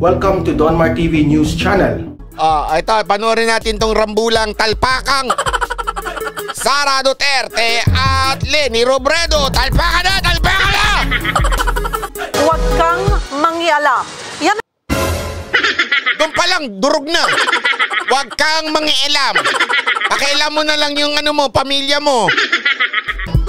Welcome to Donmar TV News Channel. Ito, panoorin natin tong rambulang talpakang Sara Duterte at Leni Robredo. Talpakan na! Talpakan na! Huwag kang mangialam. Yan. Doon pa lang, durog na. Huwag kang mangialam. Pakialam mo na lang yung pamilya mo.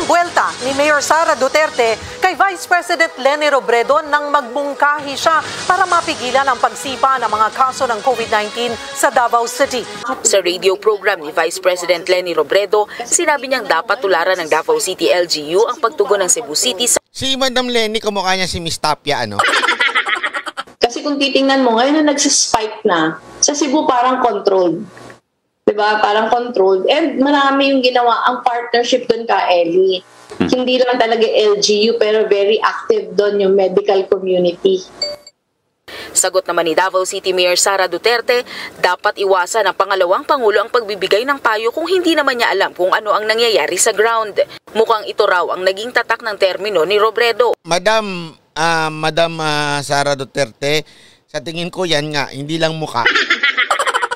Buwelta ni Mayor Sara Duterte kay Vice President Leni Robredo nang magmungkahi siya para mapigilan ang pagsipa ng mga kaso ng COVID-19 sa Davao City. Sa radio program ni Vice President Leni Robredo, sinabi niyang dapat tularan ng Davao City LGU ang pagtugon ng Cebu City sa... Si Madam Leni, kamukha niya si Miss Tapia, ano? Kasi kung titingnan mo, ngayon na nagsispike na, sa Cebu parang controlled. Diba? Parang controlled. And marami yung ginawa ang partnership doon ka, Ellie. Hindi lang talaga LGU pero very active doon yung medical community. Sagot naman ni Davao City Mayor Sara Duterte, dapat iwasan ng pangalawang pangulo ang pagbibigay ng payo kung hindi naman niya alam kung ano ang nangyayari sa ground. Mukhang ito raw ang naging tatak ng termino ni Robredo. Madam Sara Duterte, sa tingin ko yan nga, hindi lang mukha.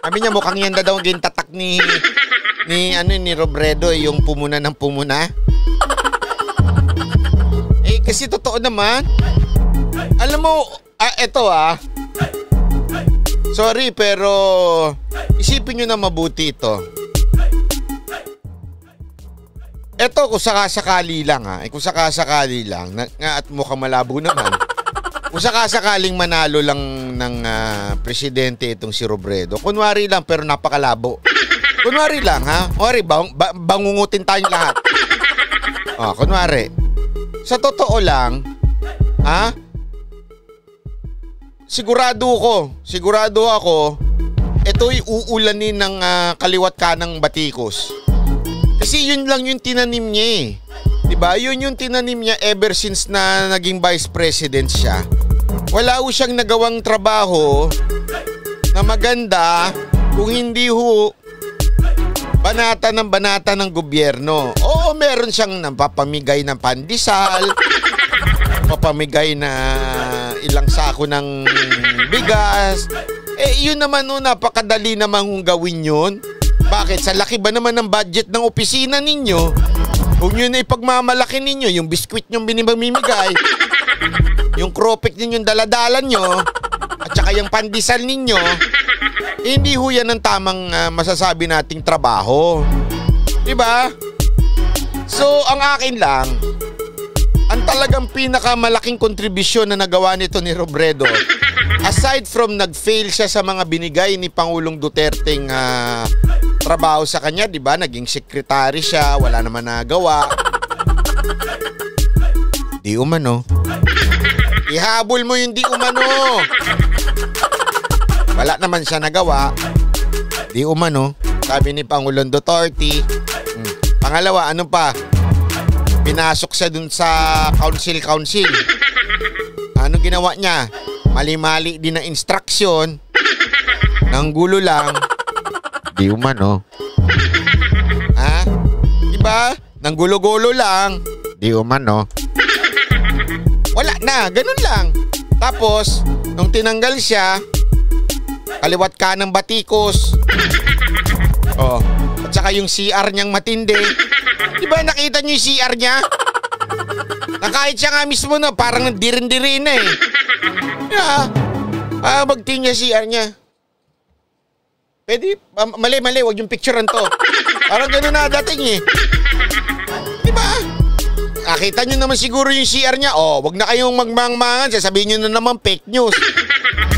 Sabi niya mukhang yan daw ang tatak ni Robredo, yung pumuna ng pumuna. Kasi totoo naman. Alam mo, sorry pero isipin nyo na mabuti ito. Ito kung sakasakali lang kung sakasakali lang at mukhang malabo naman. Kung sakasakaling manalo lang ng presidente itong si Robredo, kunwari lang pero napakalabo. Kunwari lang Kunwari, bangungutin tayong lahat. Kunwari. Sa totoo lang, sigurado ako, ito'y uulanin ng kaliwat kanang batikos. Kasi yun lang yung tinanim niya eh. Diba? Yun yung tinanim niya ever since na naging vice president siya. Wala ho siyang nagawang trabaho na maganda kung hindi ho banata ng gobyerno. Oo, meron siyang napapamigay ng pandesal, papamigay na ilang sako ng bigas. Yun naman napakadali namang gawin yun. Bakit? Sa laki ba naman ng budget ng opisina ninyo? Kung yun ay pagmamalaki ninyo, yung biskwit nyong binimamimigay, yung kropik ninyong daladalan nyo, at saka yung pandesal ninyo, hindi ho yan ang tamang masasabi nating trabaho. Diba? So, ang akin lang, ang talagang pinakamalaking kontribusyon na nagawa nito ni Robredo, aside from nag-fail siya sa mga binigay ni Pangulong Duterteng trabaho sa kanya, diba? Naging sekretary siya, wala naman nagawa. Di umano. Ihabol mo yung di umano. Wala naman siya nagawa. Di umano. Sabi ni Pangulong Duterte. Pangalawa, ano pa? Pinasok siya dun sa council. Ano ginawa niya? Mali-mali din na instruction. Nang gulo lang. Di umano. Diba? Nang gulo-gulo lang. Di umano. Wala na, ganun lang. Tapos, nung tinanggal siya, kaliwat ka ng batikos. At saka yung CR niyang matindi. Diba nakita niyo yung CR niya? Na kahit siya nga mismo na parang dirin-dirin na eh. Magtingin niya CR niya. Pwede, mali, wag yung picturean to. Parang gano'n na dating eh. Diba? Nakita nyo naman siguro yung CR niya. Wag na kayong magmangmangan. Sasabihin nyo na naman fake news.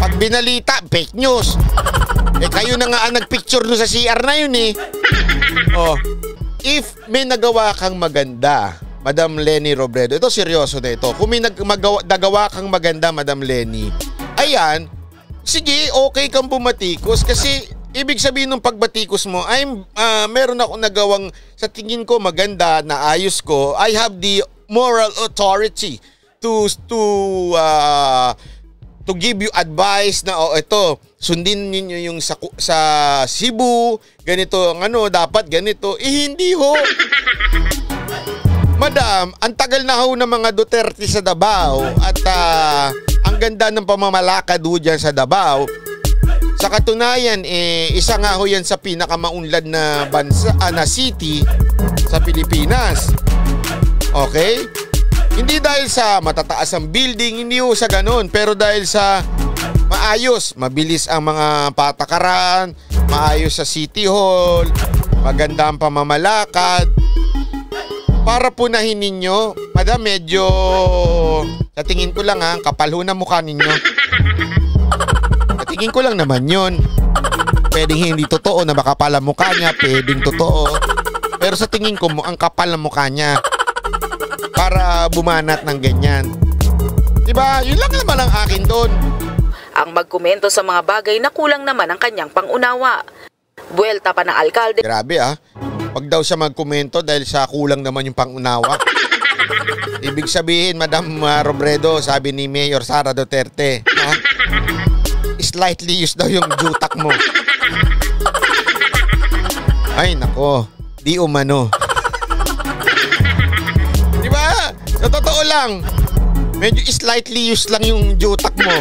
Pag binalita, fake news. Kayo na nga ang nagpicture doon sa CR na yun eh. If may nagawa kang maganda, Madam Leni Robredo, ito seryoso na ito. Kung may nagawa kang maganda, Madam Leni, ayan, sige, okay kang bumatikos kasi ibig sabihin ng pagbatikos mo, meron akong nagawang sa tingin ko maganda na ayos ko. I have the moral authority to give you advice na ito, sundin niyo yung sa Cebu, ganito ang dapat ganito. Hindi ho. Madam, ang tagal na ho ng mga Duterte sa Davao at ang ganda ng pamamalakad ho dyan sa Davao. Sa katunayan, isa nga ho yan sa pinakamaunlad na bansa, na city sa Pilipinas. Okay? Hindi dahil sa matataas ang building, hindi ho sa ganun. Pero dahil sa maayos, mabilis ang mga patakaran, maayos sa City Hall, maganda ang pamamalakad. Para punahin ninyo, madam, medyo sa tingin ko lang kapal ho na mukha ninyo. Sa tingin ko lang naman yun. Pwedeng hindi totoo na makapal ang mukha niya, pwedeng totoo. Pero sa tingin ko, ang kapal ng mukha niya para bumanat ng ganyan. Diba? Yun lang naman ang akin doon. Ang magkomento sa mga bagay na kulang naman ang kanyang pangunawa. Buwelta pa ng alkalde. Grabe Wag daw siya magkomento dahil sa kulang naman yung pangunawa. Ibig sabihin, Madam Robredo, sabi ni Mayor Sara Duterte, slightly used daw yung jutak mo. Ay nako, di umano. Di ba? Sa totoo lang, medyo slightly used lang yung jutak mo.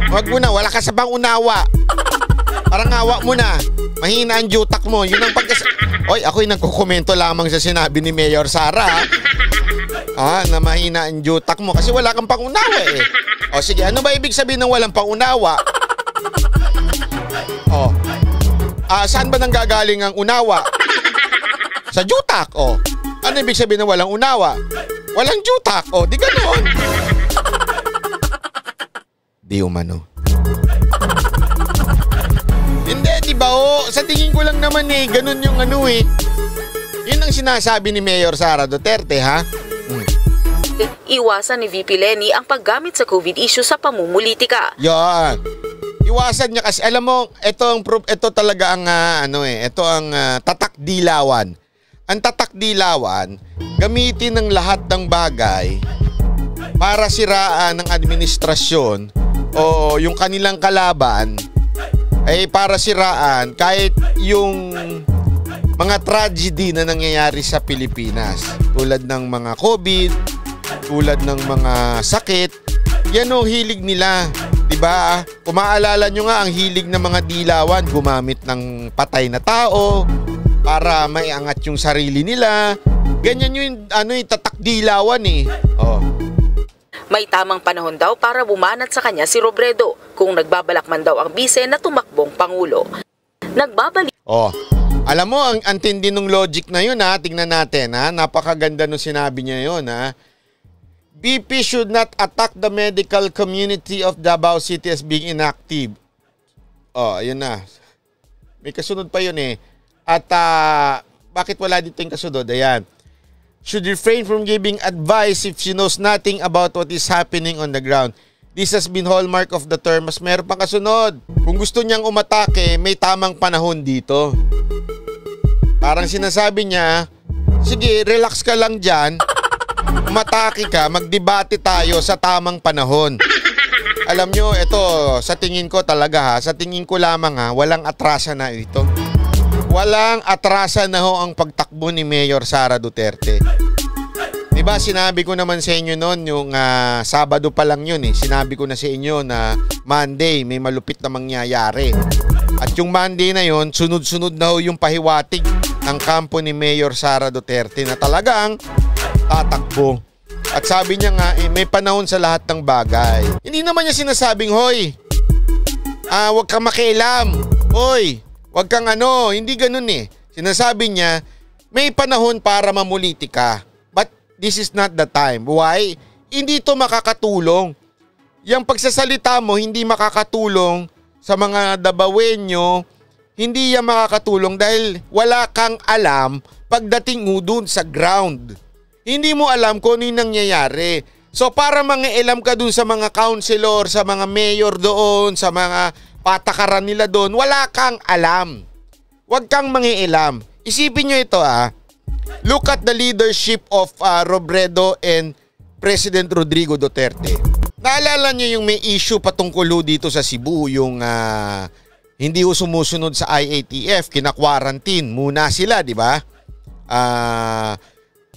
Wag mo na, wala ka sa pangunawa. Parang awa mo na. Mahina ang jutak mo. Yun ang Oy, ako'y nagkukomento lamang sa sinabi ni Mayor Sara. Na mahina ang jutak mo kasi wala kang pangunawa O sige, ano ba ibig sabihin ng walang pangunawa? Saan ba nanggagaling ang unawa? Sa jutak, Ano ibig sabihin ng walang unawa? Walang jutak, di ganoon. Di umano. Hindi, di ba sa tingin ko lang naman ganun yung Yun ang sinasabi ni Mayor Sara Duterte, Iwasan ni VP Leni ang paggamit sa COVID issue sa pamumulitika. Yan. Iwasan niya kasi, alam mo, ito talaga ang, ito ang tatak-dilawan. Ang tatak-dilawan, gamitin ng lahat ng bagay para siraan ng administrasyon o yung kanilang kalaban ay para siraan kahit yung mga tragedy na nangyayari sa Pilipinas. Tulad ng mga COVID, tulad ng mga sakit. Yan hilig nila. Diba? Kung maalala nyo nga, ang hilig ng mga dilawan, gumamit ng patay na tao para maiangat yung sarili nila. Ganyan yung tatak-dilawan May tamang panahon daw para bumanat sa kanya si Robredo kung nagbabalak man daw ang bise na tumakbong Pangulo. Nagbabalik. Alam mo, ang tindi ng logic na yun tingnan natin napakaganda nung sinabi niya yun BP should not attack the medical community of Davao City as being inactive. Ayun na. May kasunod pa yun At bakit wala dito yung kasunod? Ayan. Should refrain from giving advice if she knows nothing about what is happening on the ground. This has been hallmark of the term. Mas meron pang kasunod. Kung gusto niyang umatake, may tamang panahon dito. Parang sinasabi niya, sige, relax ka lang dyan. Umatake ka, magdebate tayo sa tamang panahon. Alam nyo, ito, sa tingin ko talaga sa tingin ko lamang walang atrasa na ito. Walang atrasa na ang pagtakbo ni Mayor Sara Duterte. Diba sinabi ko naman sa inyo noon yung Sabado pa lang yun Sinabi ko na sa inyo na Monday may malupit na mangyayari. At yung Monday na yun, sunod-sunod na yung pahiwatig ng kampo ni Mayor Sara Duterte na talagang tatakbo. At sabi niya may panahon sa lahat ng bagay. Hindi naman niya sinasabing, hoy, wag kang makialam. Hoy, wag kang hindi ganun Sinasabi niya, may panahon para mamulitika. But this is not the time. Why? Hindi to makakatulong. Yung pagsasalita mo, hindi makakatulong sa mga Davaoenyo. Hindi yan makakatulong dahil wala kang alam pagdating mo dun sa ground. Hindi mo alam kung ano yung nangyayari. So para mangialam ka dun sa mga councilor, sa mga mayor doon, sa mga patakaran nila doon, wala kang alam. Huwag kang mangialam. Isipin nyo ito Look at the leadership of Robredo and President Rodrigo Duterte. Naalala nyo yung may issue patungkol dito sa Cebu, yung hindi sumusunod sa IATF, kina-quarantine muna sila, di ba?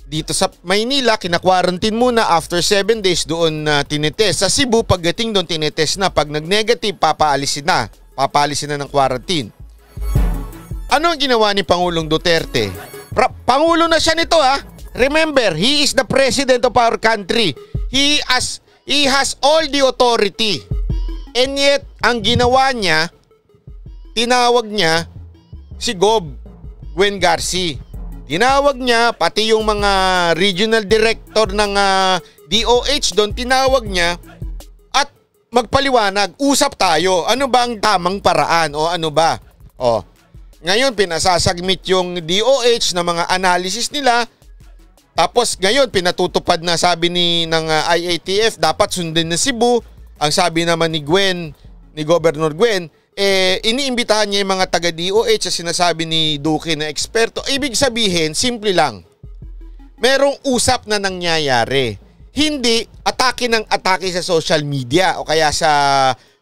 Dito sa Maynila, kina-quarantine muna, after 7 days doon tinitest. Sa Cebu, pagdating doon tinitest na. Pag nag-negative, papaalisin na. Papaalisin na ng quarantine. Ano ang ginawa ni Pangulong Duterte? Pangulo na siya nito ha. Remember, he is the president of our country. He has all the authority. And yet, ang ginawa niya, tinawag niya si Gwen Garcia. Tinawag niya, pati yung mga regional director ng DOH doon, tinawag niya at magpaliwanag, usap tayo. Ano ba ang tamang paraan o ano ba? O, ngayon pinasasubmit yung DOH na mga analysis nila. Tapos ngayon pinatutupad na sabi ng IATF, dapat sundin na Cebu. Ang sabi naman ni Governor Gwen, iniimbitahan niya yung mga taga-DOH sa sinasabi ni Duque na eksperto. Ibig sabihin, simple lang. Merong usap na nangyayari. Hindi atake ng atake sa social media o kaya sa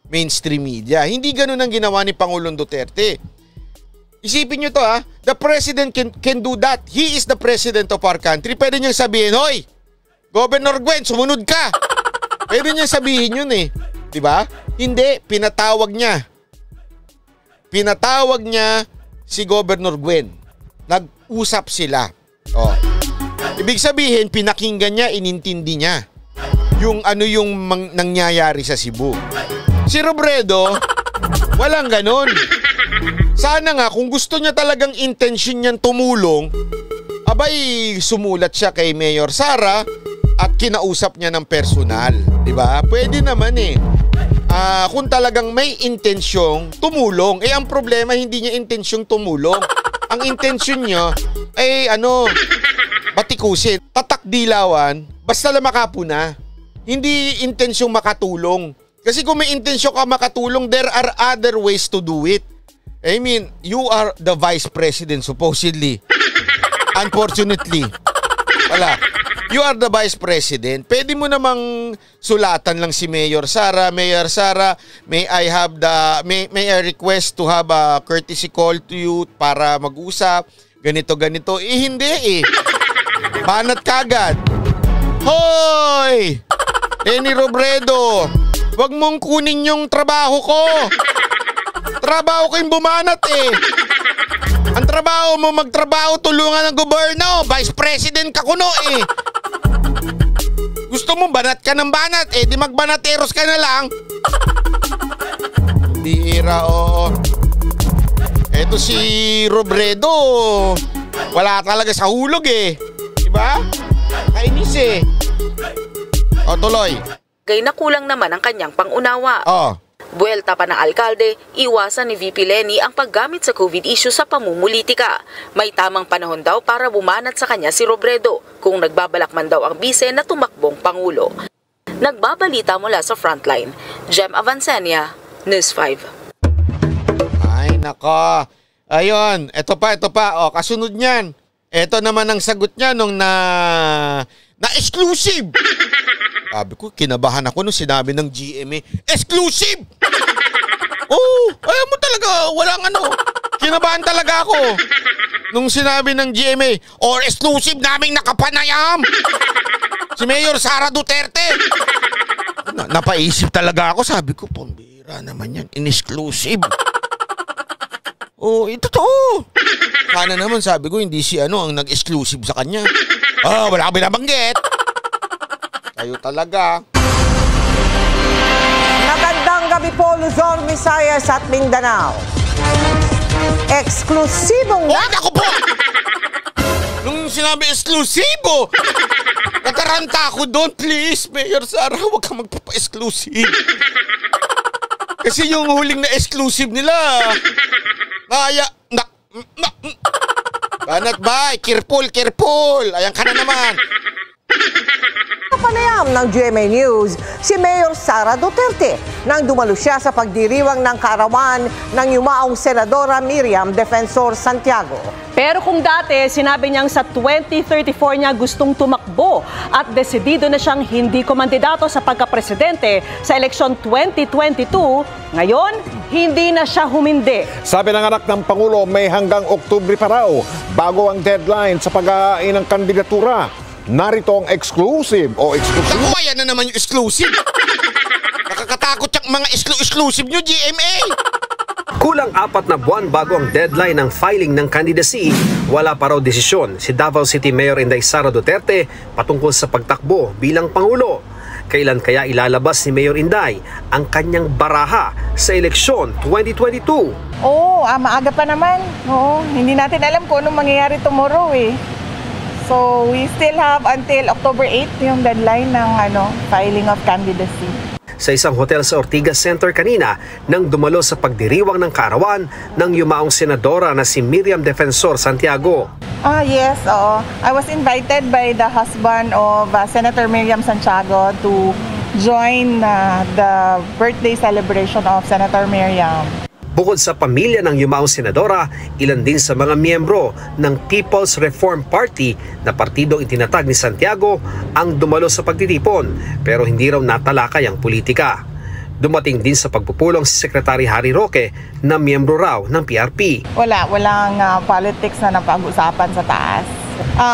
mainstream media. Hindi ganun ang ginawa ni Pangulong Duterte. Isipin nyo to ha. The president can do that. He is the president of our country. Pwede niyang sabihin, hoy, Governor Gwen, sumunod ka. Pwede niyang sabihin yun eh. Diba? Hindi, pinatawag niya. Pinatawag niya si Governor Gwen. Nag-usap sila. Oh. Ibig sabihin, pinakinggan niya, inintindi niya yung nangyayari sa Cebu. Si Robredo, walang ganun. Sana nga, kung gusto niya talagang intention niyang tumulong, abay, sumulat siya kay Mayor Sara at kinausap niya ng personal. Diba? Pwede naman eh. Kung talagang may intensyong tumulong, ang problema hindi niya intensyong tumulong. Ang intensyon niya ay batikusin, tatakdilawan, basta lang makapuna. Hindi intensyong makatulong. Kasi kung may intensyon ka makatulong, there are other ways to do it. I mean, you are the vice president supposedly. Unfortunately, wala. You are the vice president. Pwede mo namang sulatan lang si Mayor Sara. Mayor Sara, may I request to have a courtesy call to you para mag-usap. Ganito. Hindi eh. Banat kagad. Hoy! Lenny Robredo, wag mong kunin yung trabaho ko. Trabaho ko yung bumanat eh. Ang trabaho mo magtrabaho, tulungan ng gobyerno. Vice President ka kuno eh. Gusto mo banat ka ng banat eh, di magbanateros ka na lang. Bira, oo. Eto si Robredo, wala talaga sa hulog eh. Diba? Kainis eh. O tuloy. Gay na kulang naman ang kanyang pangunawa. Buwelta pa ng alkalde, iwasan ni VP Lenny ang paggamit sa COVID issue sa pamumulitika. May tamang panahon daw para bumanat sa kanya si Robredo kung nagbabalak man daw ang bise na tumakbong pangulo. Nagbabalita mula sa Frontline, Jem Avancenia, News 5. Ay nako. Ayun, ito pa. O, kasunod niyan. Ito naman ang sagot niya nung na exclusive. Sabi ko, kinabahan ako nung sinabi ng GMA, exclusive! Ayaw mo talaga, walang kinabahan talaga ako. Nung sinabi ng GMA, or exclusive naming nakapanayam, si Mayor Sara Duterte. Napaisip talaga ako, sabi ko, pambira naman yan, in-exclusive. Ito to. Sana naman sabi ko, hindi si ang nag-exclusive sa kanya. Wala kami nabanggit. Kayo talaga. Magandang gabi po, Luzon, Visayas at Mindanao. Eksklusibong naku po! Nung sinabi eksklusibo, nataranta ako doon. Please, Mayor Sara, huwag kang magpapa-exclusive. Kasi yung huling na exclusive nila, banat ba? Careful. Ayan ka na naman. Napanayam ng GMA News si Mayor Sara Duterte nang dumalo siya sa pagdiriwang ng kaarawan ng yumaong Senadora Miriam Defensor Santiago. Pero kung dati, sinabi niyang sa 2034 niya gustong tumakbo at desidido na siyang hindi kumandidato sa pagkapresidente sa eleksyon 2022, ngayon, hindi na siya humindi. Sabi ng anak ng Pangulo, may hanggang Oktubre pa raw bago ang deadline sa pag-aain ng kandidatura. Narito ang exclusive o exclusive. Naku, ayan na naman yung exclusive. Nakakatakot yung mga exclusive nyo, GMA. Kulang 4 na buwan bago ang deadline ng filing ng candidacy, wala pa raw desisyon si Davao City Mayor Inday Sara Duterte patungkol sa pagtakbo bilang Pangulo. Kailan kaya ilalabas ni Mayor Inday ang kanyang baraha sa eleksyon 2022? Oo, maaga pa naman. Oo, hindi natin alam kung anong mangyayari tomorrow eh. So, we still have until October 8 yung deadline ng filing of candidacy. Sa isang hotel sa Ortigas Center kanina nang dumalo sa pagdiriwang ng kaarawan ng yumaong senadora na si Miriam Defensor Santiago. Yes, oo. I was invited by the husband of Senator Miriam Santiago to join the birthday celebration of Senator Miriam. Bukod sa pamilya ng yumaong senadora, ilan din sa mga miyembro ng People's Reform Party na partidong itinatag ni Santiago ang dumalo sa pagtitipon pero hindi raw natalakay ang politika. Dumating din sa pagpupulong si Secretary Harry Roque na miyembro raw ng PRP. Walang politics na napag-usapan sa taas.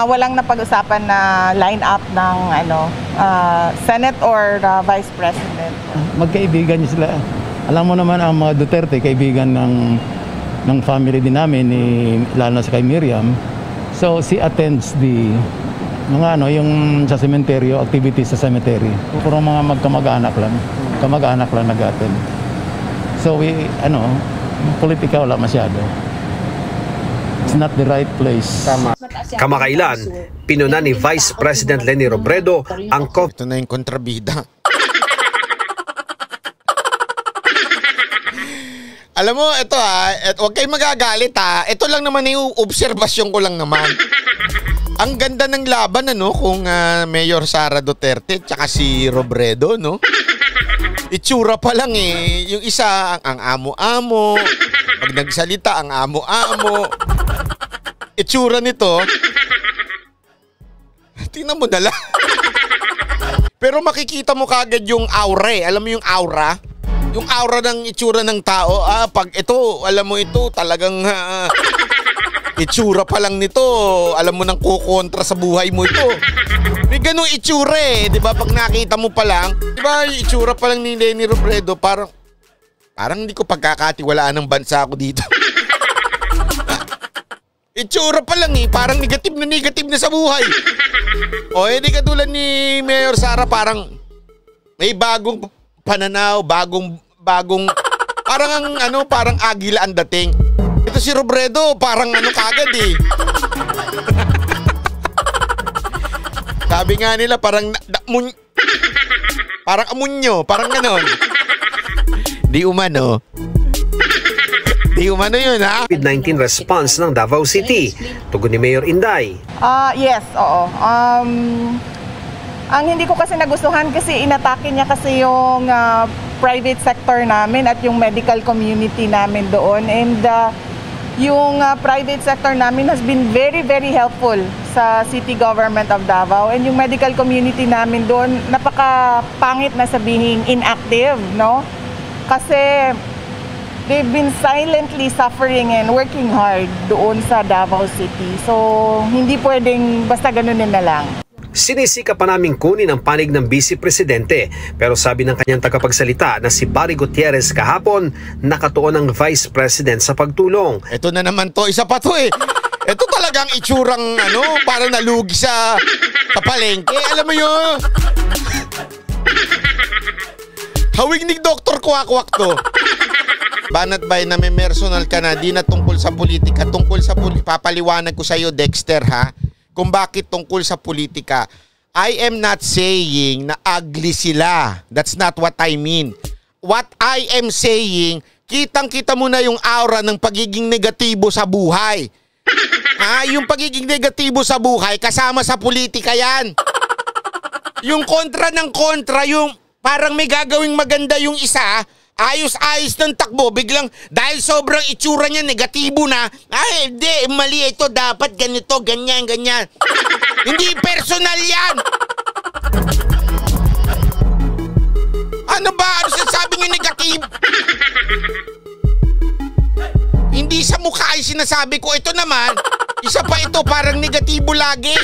Walang napag-usapan na line-up ng Senate or Vice President. Magkaibigan niya sila. Alam mo naman ang mga Duterte, kaibigan ng family din namin, lalo na sa kay Miriam. So, she attends mga yung sa cemetery, activities sa cemetery. Puro mga magkamag-anak lang. Kamag-anak lang nag-attend. So, politika wala masyado. It's not the right place. Kamakailan, pinuna ni Vice President Leni Robredo ang Ito na yung kontrabida. Alam mo, ito huwag kayong magagalit Ito lang naman yung obserbasyon ko lang naman. Ang ganda ng laban kung Mayor Sara Duterte tsaka si Robredo, no? Itsura pa lang yung isa ang amo-amo, pag nagsalita ang amo-amo. Itsura nito, tingnan mo na lang. Pero makikita mo kagad yung aura Alam mo yung aura? Yung aura ng itsura ng tao, pag ito, alam mo ito, talagang itsura pa lang nito, alam mo nang kukontra sa buhay mo ito. May ganung itsura di ba? Pag nakita mo pa lang, di ba yung itsura pa lang ni Leni Robredo, parang hindi ko pagkakatiwalaan ng bansa ako dito. Itsura pa lang parang negative na sa buhay. O hindi katulad ni Mayor Sara, parang may bagong pananaw, bagong parang agila ang dating. Ito si Robredo, parang kagad Sabi nga nila parang amunyo, parang ganon. Di umano yun COVID-19 response ng Davao City. Tugon ni Mayor Inday. Yes, oo. Ang hindi ko kasi nagustuhan kasi inatake niya kasi yung private sector namin at yung medical community namin doon. And yung private sector namin has been very, very helpful sa city government of Davao. And yung medical community namin doon, napaka-pangit na sabihin inactive, no? Kasi they've been silently suffering and working hard doon sa Davao City. So, hindi pwedeng basta ganunin na lang. Sinisika pa naming kunin ang panig ng Vice Presidente pero sabi ng kanyang tagapagsalita na si Barry Gutierrez kahapon, nakatuon ang Vice President sa pagtulong. Ito na naman to, isa pa to Ito talagang itsurang para nalugi sa palengke. Alam mo yun? Hawig ni Dr. Kwak-Kwak to. Banat bay na may personal ka na, di na tungkol sa politika, papaliwanag ko sa iyo, Dexter, kung bakit tungkol sa politika. I am not saying na ugly sila. That's not what I mean. What I am saying, kitang-kita mo na yung aura ng pagiging negatibo sa buhay. Yung pagiging negatibo sa buhay, kasama sa politika yan. Yung kontra ng kontra, yung parang may gagawing maganda yung isa, ayos-ayos ng takbo, biglang dahil sobrang itsura niya, negatibo na, ay hindi, mali ito, dapat ganito, ganyan, ganyan. Hindi personal yan! Ano ba? Ano sinasabi niyo negatibo? Hindi sa mukha ay sinasabi ko, ito naman, isa pa ito, parang negatibo lagi.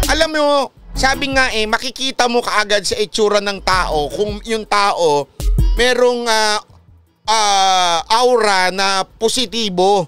Alam mo, sabi nga makikita mo kaagad sa itsura ng tao kung yung tao merong aura na positibo.